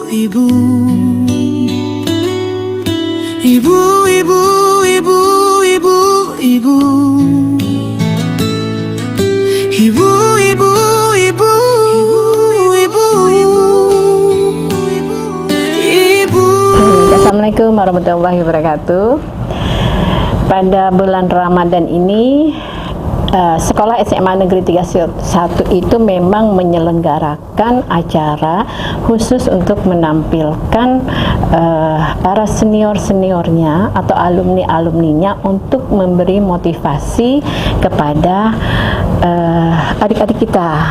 ibu, ibu, ibu, ibu, ibu, ibu, ibu, ibu, ibu, ibu, ibu. Assalamualaikum warahmatullahi wabarakatuh. Pada bulan Ramadan ini Sekolah SMA Negeri 31 itu memang menyelenggarakan acara khusus untuk menampilkan para senior-seniornya atau alumni-alumninya untuk memberi motivasi kepada adik-adik kita.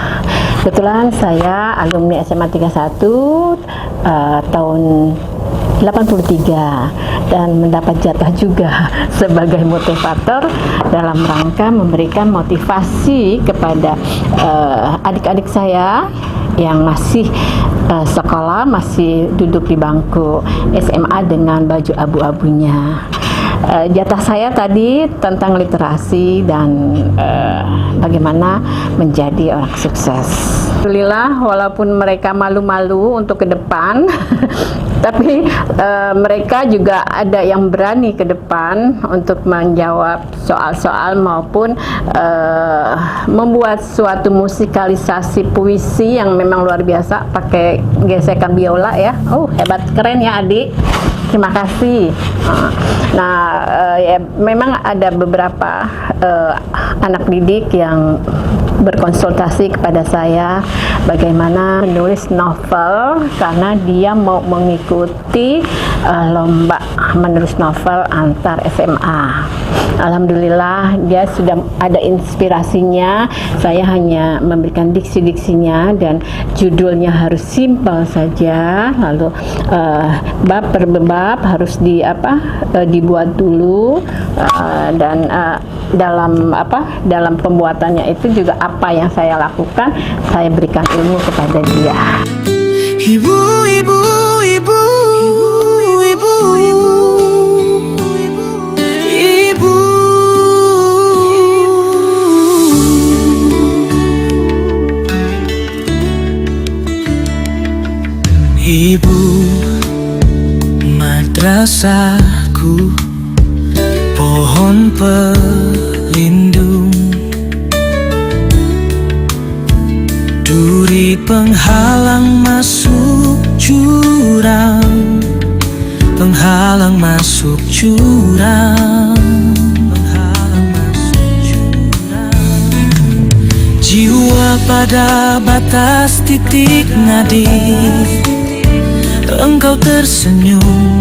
Kebetulan saya alumni SMA 31 tahun 83 dan mendapat jatah juga sebagai motivator dalam rangka memberikan motivasi kepada adik-adik saya yang masih sekolah, masih duduk di bangku SMA dengan baju abu-abunya. Jatah saya tadi tentang literasi dan bagaimana menjadi orang sukses. Alhamdulillah, walaupun mereka malu-malu untuk ke depan tapi mereka juga ada yang berani ke depan untuk menjawab soal-soal maupun membuat suatu musikalisasi puisi yang memang luar biasa pakai gesekan biola ya. Hebat, keren ya adik, terima kasih. Ya, memang ada beberapa anak didik yang berkonsultasi kepada saya bagaimana menulis novel karena dia mau mengikuti lomba menulis novel antar SMA. Alhamdulillah dia sudah ada inspirasinya. Saya hanya memberikan diksi-diksinya dan judulnya harus simpel saja, lalu bab per bab harus dibuat dulu dan dalam pembuatannya itu juga apa yang saya lakukan, saya berikan ilmu kepada dia. Ibu, ibu, ibu, ibu, ibu, ibu, ibu, madrasahku, pohon pelindung, duri penghalang masuk jurang, penghalang masuk jurang, penghalang masuk jurang. Jiwa pada batas titik nadi, engkau tersenyum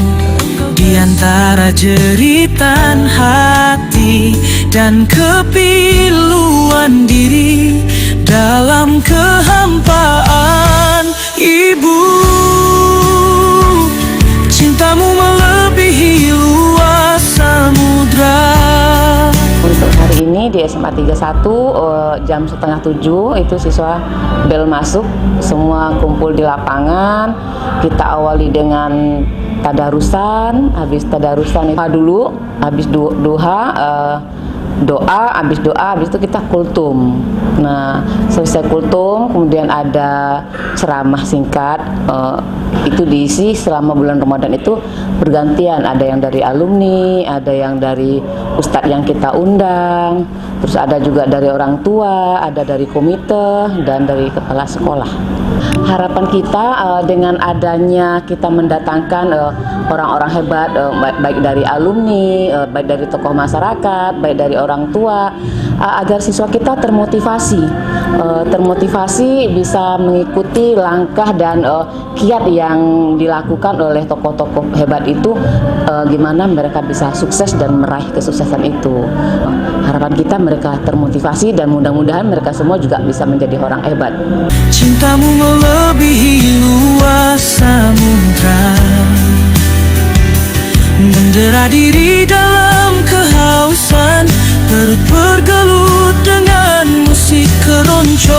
di antara jeritan hati dan kepiluan diri dalam kehampaan. Ibu, cintamu melebihi luas samudra. Untuk hari ini di SMA 31 jam setengah 7 itu siswa bel masuk, semua kumpul di lapangan. Kita awali dengan tadarusan, habis tadarusan itu dulu, habis duha doa, habis itu kita kultum. Nah, selesai kultum kemudian ada ceramah singkat, itu diisi selama bulan Ramadan itu bergantian, ada yang dari alumni, ada yang dari ustadz yang kita undang, terus ada juga dari orang tua, ada dari komite dan dari kepala sekolah. Harapan kita dengan adanya kita mendatangkan orang-orang hebat, baik dari alumni, baik dari tokoh masyarakat, baik dari orang tua, agar siswa kita termotivasi bisa mengikuti langkah dan kiat yang dilakukan oleh tokoh-tokoh hebat itu, gimana mereka bisa sukses dan meraih kesuksesan itu. Harapan kita mereka termotivasi dan mudah-mudahan mereka semua juga bisa menjadi orang hebat. Cintamu melebihi luas samudra, mendera diri dalam kehausan, perut bergelut dengan musik keroncong.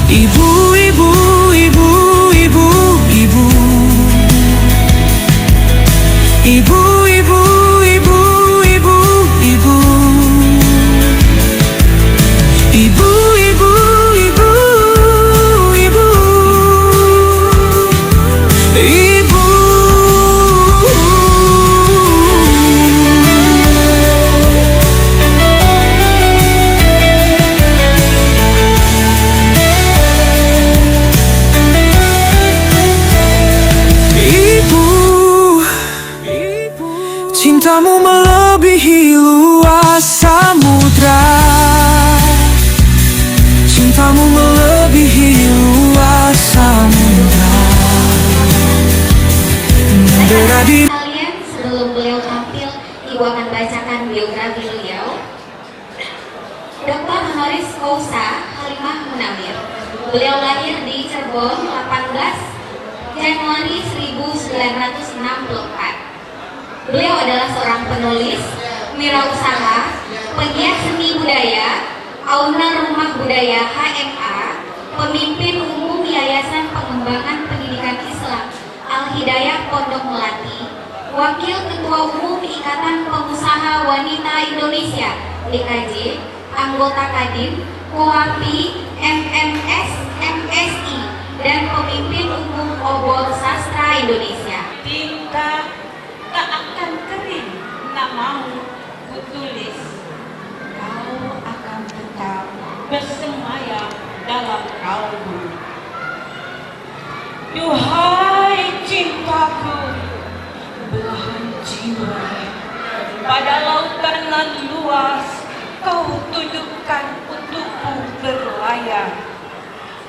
Ibu, ibu, ibu, ibu, ibu, ibu, ibu, ibu, ibu, ibu, ibu, ibu, ibu, ibu, Cintamu melebihi luas samudra. Membela diri. Kalian, sebelum beliau tampil, Ibu akan bacakan biografi beliau. Dr. Honoris Causa Halimah Munawir. Beliau lahir di Cirebon 18 Januari 1964. Beliau adalah seorang penulis, wirausaha, pegiat seni budaya, owner Rumah Budaya HMA, pemimpin umum Yayasan Pengembangan Pendidikan Islam Al-Hidayah Pondok Melati, Wakil Ketua Umum Ikatan Pengusaha Wanita Indonesia (IKJ), anggota Kadin, Koapi, MMS, MSI, dan pemimpin umum Obor Sastra Indonesia. Tinta tak akan kering namamu kutulis, kau akan tetap bersemayam dalam kalbu. Duhai cintaku, belahan jiwa, pada lautan nan luas kau tunjukkan untukku berlayar.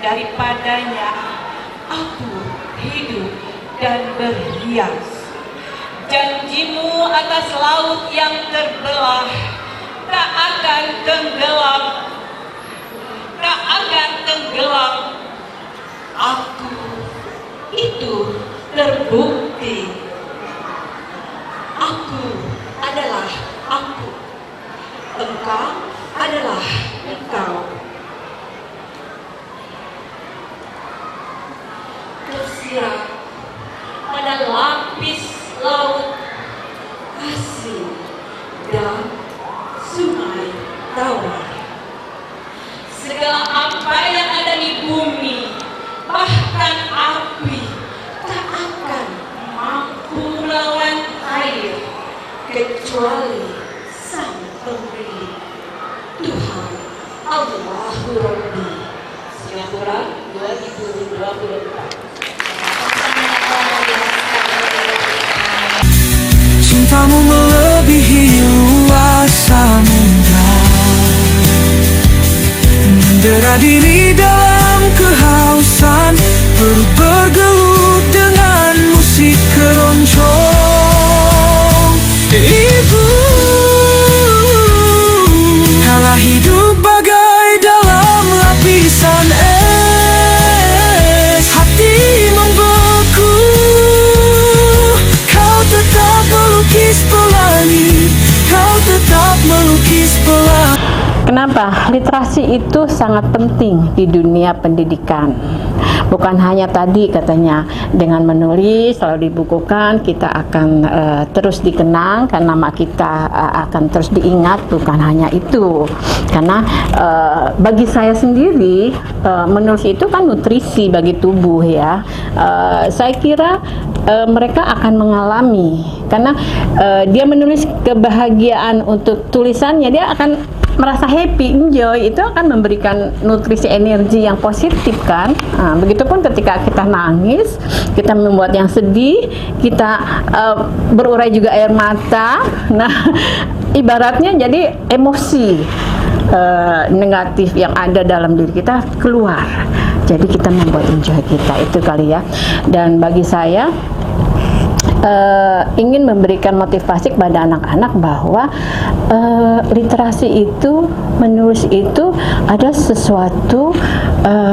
Daripadanya aku hidup dan berhias. Janjimu atas laut yang terbelah tak akan tenggelam, tak akan tenggelam. Aku itu terbukti. Aku adalah aku, engkau adalah engkau. Tersirat pada lapis laut asin dan sungai tawar. Segala apa yang ada di bumi, bahkan api, tak akan mampu melawan air kecuali Sang Pemberi, Tuhan Allahu Rabbi. Singapura 2024. Cintamu melebihi luas samudra. Mendera diri dalam kehausan, perut bergelut dengan musik keroncong. Ibu, kala hidup bagai dalam lapisan es, hati membeku. Kau tetap melukis pelangi, kau tetap melukis pelangi. Kenapa? Literasi itu sangat penting di dunia pendidikan. Bukan hanya tadi katanya dengan menulis lalu dibukukan kita akan terus dikenang kan, nama kita akan terus diingat. Bukan hanya itu, karena bagi saya sendiri menulis itu kan nutrisi bagi tubuh ya. Saya kira mereka akan mengalami, karena dia menulis kebahagiaan untuk tulisannya, dia akan merasa happy, enjoy, itu akan memberikan nutrisi energi yang positif kan. Nah, begitupun ketika kita nangis, kita membuat yang sedih, kita berurai juga air mata. Nah, ibaratnya jadi emosi negatif yang ada dalam diri kita keluar. Jadi kita membuat enjoy kita itu kali ya. Dan bagi saya ingin memberikan motivasi kepada anak-anak bahwa literasi itu, menulis itu ada sesuatu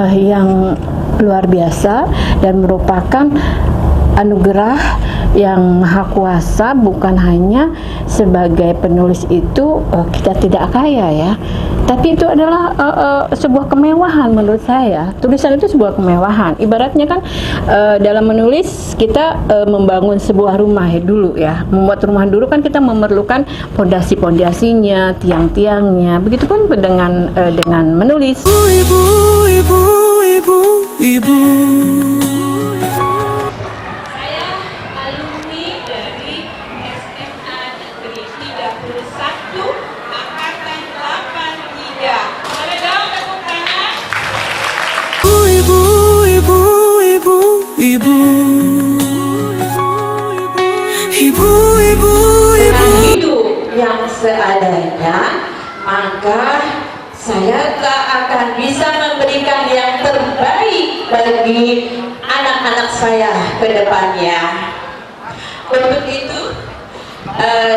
yang luar biasa dan merupakan anugerah yang maha kuasa. Bukan hanya sebagai penulis itu kita tidak kaya ya, tapi itu adalah sebuah kemewahan menurut saya. Tulisan itu sebuah kemewahan. Ibaratnya kan dalam menulis kita membangun sebuah rumah ya dulu ya. Membuat rumah dulu kan kita memerlukan pondasi-pondasinya, tiang-tiangnya. Begitupun dengan menulis. Ibu, ibu, ibu, ibu. Ibu, ibu, ibu, ibu. Hidup yang seadanya, maka saya tak akan bisa memberikan yang terbaik bagi anak-anak saya ke depannya. Untuk itu,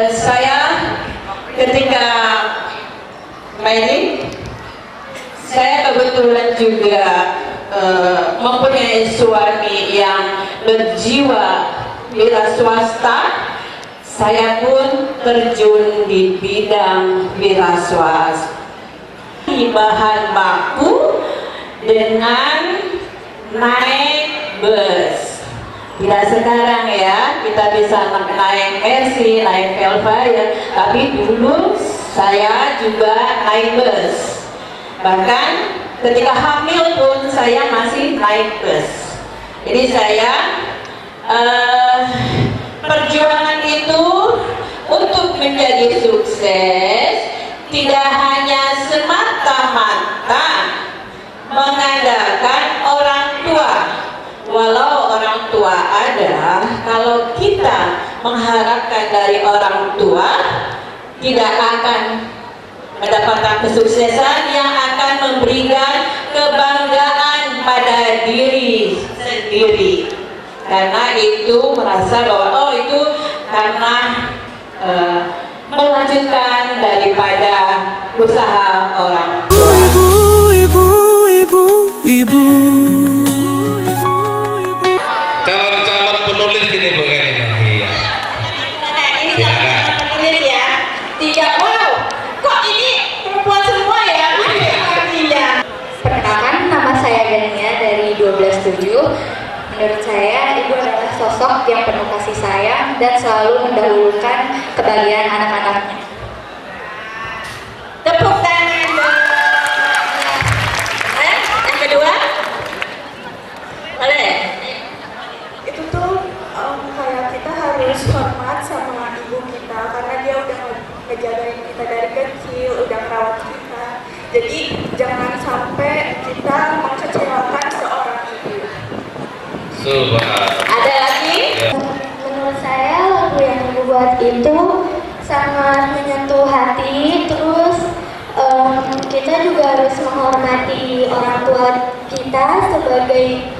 saya ketika main, saya kebetulan juga mempunyai suami yang berjiwa wira swasta. Saya pun terjun di bidang wira swasta, bahan baku dengan naik bus. Tidak sekarang ya, kita bisa naik Mercy, naik Velfire, tapi dulu saya juga naik bus. Bahkan ketika hamil pun saya masih naik bus. Jadi saya perjuangan itu untuk menjadi sukses tidak hanya semata-mata mengandalkan orang tua. Walau orang tua ada, kalau kita mengharapkan dari orang tua, tidak akan mendapatkan kesuksesan yang akan memberikan kebanggaan pada diri sendiri. Karena itu merasa bahwa oh itu karena melanjutkan daripada usaha orang tua. Ibu. Calon-calon penulis ini bukan ini. Iya. Nah, ini Silakan. calon penulis ya. Tiga, wow, kok ini perempuan semua ya? Iya. Perkenalkan, nama saya Gania dari 12/7. Menurut saya, ibu adalah sosok yang penuh kasih sayang dan selalu mendahulukan kebahagiaan anak-anaknya. Tepuk tangan dong. Yang kedua, boleh. Itu tuh kayak kita harus hormat sama ibu kita karena dia udah ngejagain kita dari kecil, udah merawat kita. Jadi jangan sampai kita mengecewakan seorang ibu. Subhanallah. Ada lagi? Ya. Menurut saya, lagu yang ibu buat itu sangat menyentuh hati. Terus kita juga harus menghormati orang tua kita sebagai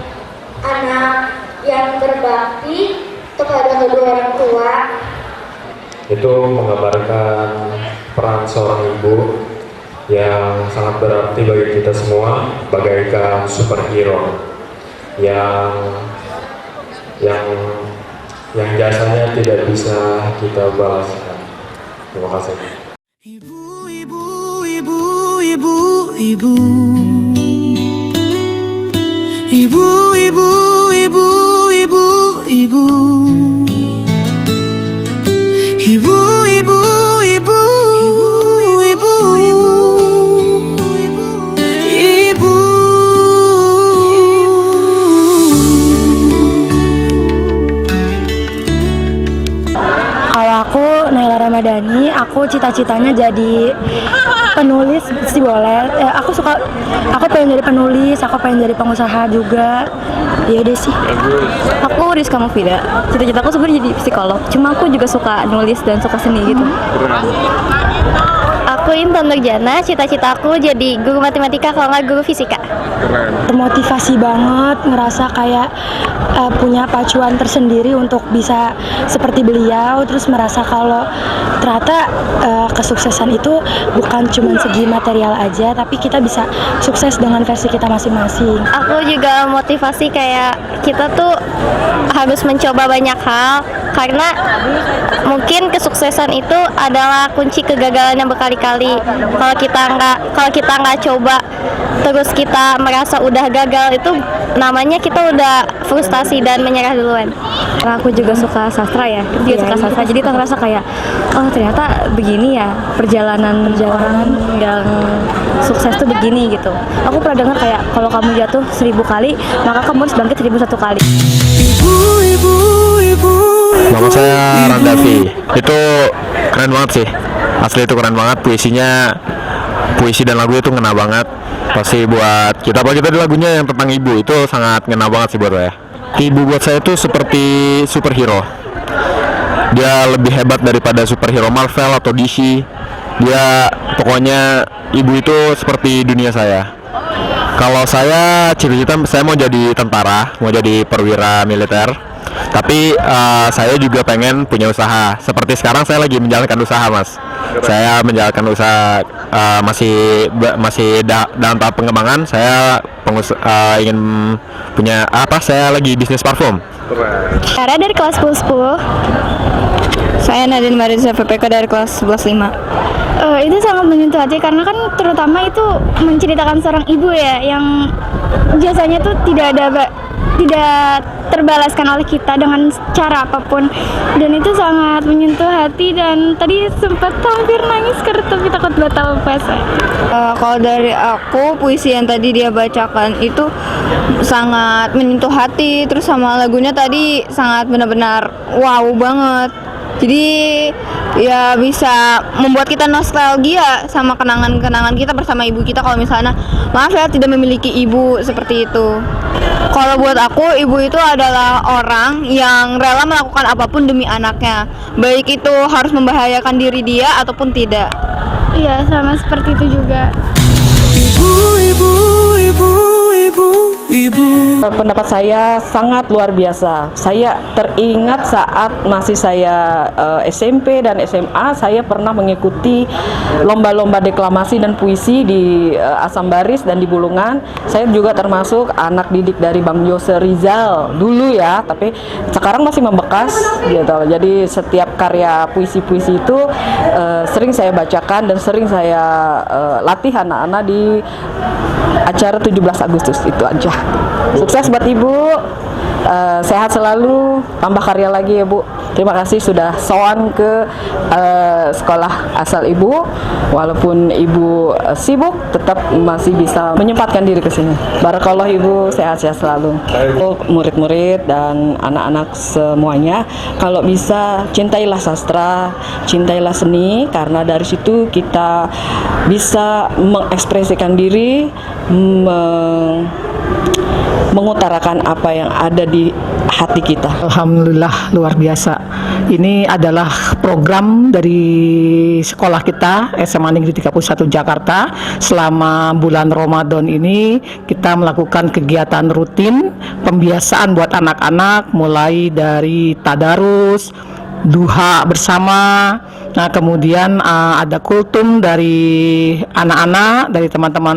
anak yang berbakti kepada kedua orang tua. Itu menggambarkan peran seorang ibu yang sangat berarti bagi kita semua, bagaikan superhero yang jasanya tidak bisa kita balaskan. Terima kasih. Kalau aku Naila Ramadhani, aku cita-citanya jadi penulis sih boleh. Aku pengen jadi penulis, aku pengen jadi pengusaha juga. Ya udah sih. Aku Rizka Mufida. Cita-citaku sebenarnya jadi psikolog. Cuma aku juga suka nulis dan suka seni gitu. Aku Intan Nurjana, cita-citaku jadi guru matematika kalau nggak guru fisika. Termotivasi banget, ngerasa kayak punya pacuan tersendiri untuk bisa seperti beliau. Terus merasa kalau ternyata kesuksesan itu bukan cuma segi material aja, tapi kita bisa sukses dengan versi kita masing-masing. Aku juga motivasi kayak kita tuh harus mencoba banyak hal karena mungkin kesuksesan itu adalah kunci kegagalan yang berkali-kali. Kalau kita nggak coba terus kita merasa udah gagal, itu namanya kita udah frustasi dan menyerah duluan. Karena aku juga suka sastra ya, dia suka sastra, jadi kita ngerasa kayak oh ternyata begini ya perjalanan yang sukses tuh begini gitu. Aku pernah dengar kayak kalau kamu jatuh 1000 kali, maka kamu harus bangkit 1001 kali. Nama saya Randavi. Itu keren banget sih. Asli itu keren banget, puisi dan lagu itu ngena banget. Pasti buat kita, apalagi tadi lagunya yang tentang ibu itu sangat ngena banget sih buat saya. Ibu buat saya itu seperti superhero. Dia lebih hebat daripada superhero Marvel atau DC. Dia pokoknya ibu itu seperti dunia saya. Kalau saya cita-cita saya mau jadi tentara, mau jadi perwira militer. Tapi saya juga pengen punya usaha. Seperti sekarang saya lagi menjalankan usaha, Mas. Saya menjalankan usaha masih dalam tahap pengembangan. Saya ingin punya saya lagi bisnis parfum. Cara dari kelas 10. Saya Nadine Mariza PPK dari kelas 11-5. Itu sangat menyentuh hati karena kan terutama itu menceritakan seorang ibu ya yang biasanya tuh tidak terbalaskan oleh kita dengan cara apapun, dan itu sangat menyentuh hati, dan tadi sempat hampir nangis karena tapi takut batal puasa. Kalau dari aku, puisi yang tadi dia bacakan itu sangat menyentuh hati, terus sama lagunya tadi sangat benar-benar wow banget. Jadi ya bisa membuat kita nostalgia sama kenangan-kenangan kita bersama ibu kita kalau misalnya maaf ya tidak memiliki ibu seperti itu. Kalau buat aku, ibu itu adalah orang yang rela melakukan apapun demi anaknya, baik itu harus membahayakan diri dia ataupun tidak. Iya, sama seperti itu juga. Pendapat saya sangat luar biasa. Saya teringat saat masih saya SMP dan SMA, saya pernah mengikuti lomba-lomba deklamasi dan puisi di Asam Baris dan di Bulungan. Saya juga termasuk anak didik dari Bang Yose Rizal dulu ya, tapi sekarang masih membekas gitu. Jadi setiap karya puisi-puisi itu sering saya bacakan dan sering saya latih anak-anak di acara 17 Agustus itu aja. Sukses buat Ibu, sehat selalu, tambah karya lagi ya Bu. Terima kasih sudah sowan ke sekolah asal Ibu. Walaupun Ibu sibuk, tetap masih bisa menyempatkan diri ke sini. Barakallah Ibu, sehat-sehat selalu. Untuk murid-murid dan anak-anak semuanya, kalau bisa cintailah sastra, cintailah seni, karena dari situ kita bisa mengekspresikan diri, mengutarakan apa yang ada di hati kita. Alhamdulillah luar biasa. Ini adalah program dari sekolah kita SMA Negeri 31 Jakarta. Selama bulan Ramadan ini kita melakukan kegiatan rutin pembiasaan buat anak-anak, mulai dari tadarus, duha bersama. Nah, kemudian ada kultum dari anak-anak, dari teman-teman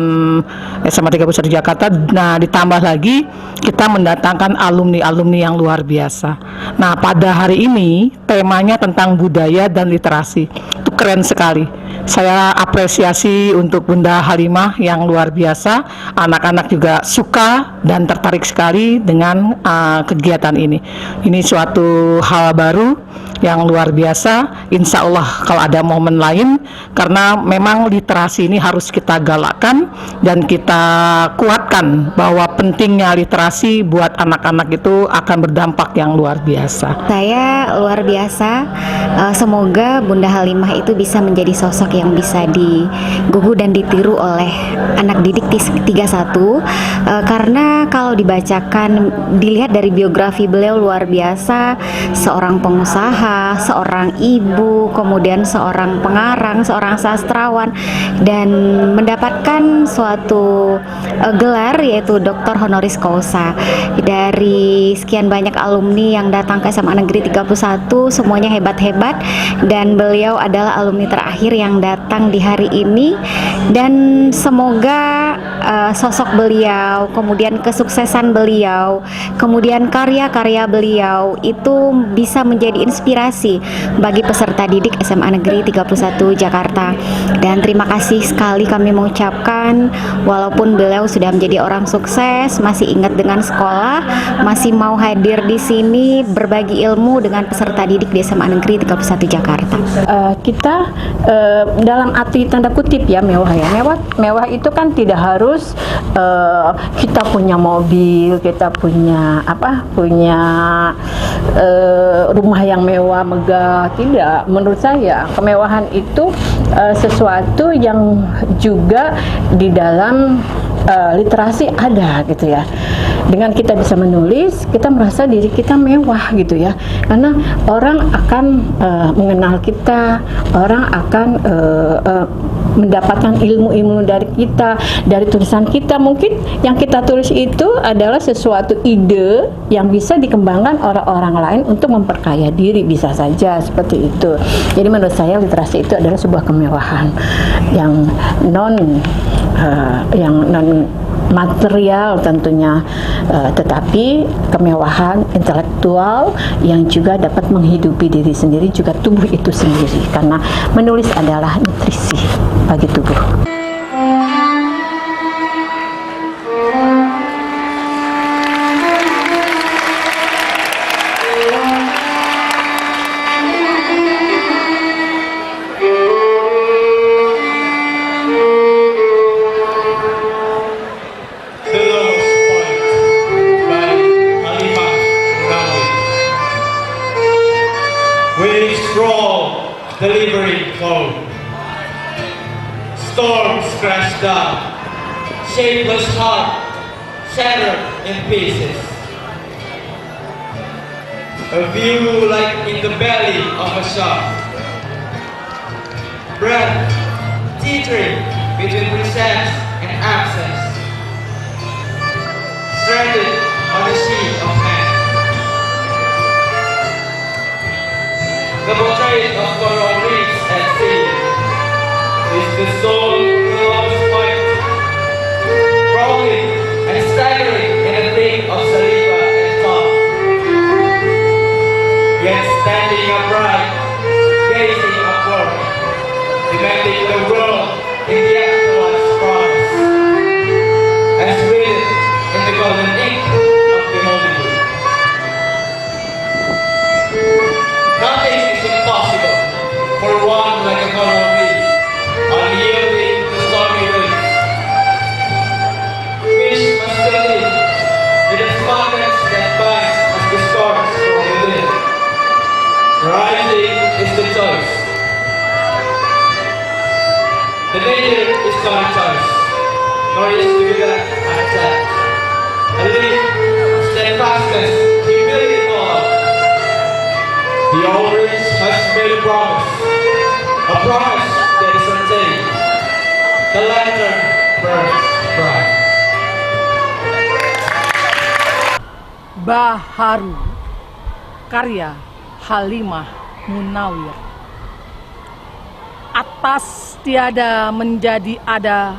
SMA 31 Jakarta. Nah, ditambah lagi kita mendatangkan alumni-alumni yang luar biasa. Nah, pada hari ini temanya tentang budaya dan literasi. Itu keren sekali. Saya apresiasi untuk Bunda Halimah yang luar biasa. Anak-anak juga suka dan tertarik sekali dengan kegiatan ini. Ini suatu hal baru yang luar biasa. Insya Allah kalau ada momen lain, karena memang literasi ini harus kita galakkan dan kita kuatkan bahwa pentingnya literasi buat anak-anak itu akan berdampak yang luar biasa. Saya luar biasa, semoga Bunda Halimah itu bisa menjadi sosok yang bisa digugu dan ditiru oleh anak didik 31, karena kalau dibacakan, dilihat dari biografi beliau luar biasa, seorang pengusaha, seorang ibu, kemudian seorang pengarang, seorang sastrawan, dan mendapatkan suatu gelar yaitu Dr. Honoris Causa. Dari sekian banyak alumni yang datang ke SMA Negeri 31, semuanya hebat-hebat, dan beliau adalah alumni terakhir yang datang di hari ini. Dan semoga sosok beliau, kemudian kesuksesan beliau, kemudian karya-karya beliau itu bisa menjadi inspirasi bagi peserta didik SMA Negeri 31 Jakarta. Dan terima kasih sekali kami mengucapkan, walaupun beliau sudah menjadi orang sukses, masih ingat dengan sekolah, masih mau hadir di sini berbagi ilmu dengan peserta didik di SMA Negeri 31 Jakarta. Kita dalam arti tanda kutip ya mewah ya. Mewah itu kan tidak harus kita punya mobil, kita punya rumah yang mewah megah. Tidak, menurut saya kemewahan itu sesuatu yang juga di dalam literasi ada gitu ya. Dengan kita bisa menulis, kita merasa diri kita mewah gitu ya, karena orang akan mengenal kita, orang akan mendapatkan ilmu-ilmu dari kita, dari tulisan kita. Mungkin yang kita tulis itu adalah sesuatu ide yang bisa dikembangkan orang-orang lain untuk memperkaya diri, bisa saja seperti itu. Jadi menurut saya literasi itu adalah sebuah kemewahan yang non material tentunya, tetapi kemewahan intelektual yang juga dapat menghidupi diri sendiri, juga tubuh itu sendiri, karena menulis adalah nutrisi bagi tubuh. With strong delivery flow, storms crash down, shapeless heart shattered in pieces. A view like in the belly of a shark, breath teetering between presence and absence, stranded on a sea of man. The portrait of coral reefs at sea is the soul who loves point, crawling and staggering in a thing of saliva and tongue, yet standing upright, gazing upward, demanding the world in the afterlife's promise, as written in the golden ink of the Holy. Nothing is impossible for one like a coral reef, unyielding to stormy winds. Fish must still live with the smartness that binds as the storms from within. Rising is the choice. The nature is not a choice, nor is to be left unchecked. A leaf, steadfastness, humility fall. The orange has made a promise that is untamed. The lantern burns bright. Baharu, karya Halimah Munawir. Atas tiada menjadi ada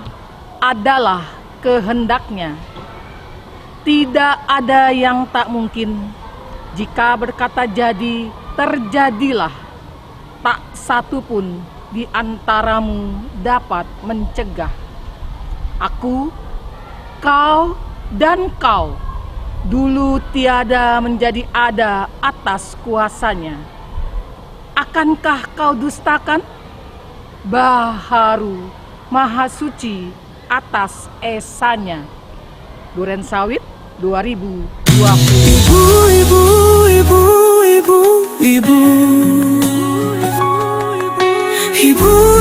adalah kehendaknya. Tidak ada yang tak mungkin. Jika berkata jadi, terjadilah. Tak satu pun di antaramu dapat mencegah. Aku, kau, dan kau dulu tiada menjadi ada atas kuasanya. Akankah kau dustakan? Baharu, maha suci atas esanya. Duren Sawit 2020. Ibu, ibu, ibu, ibu, ibu, ibu, ibu.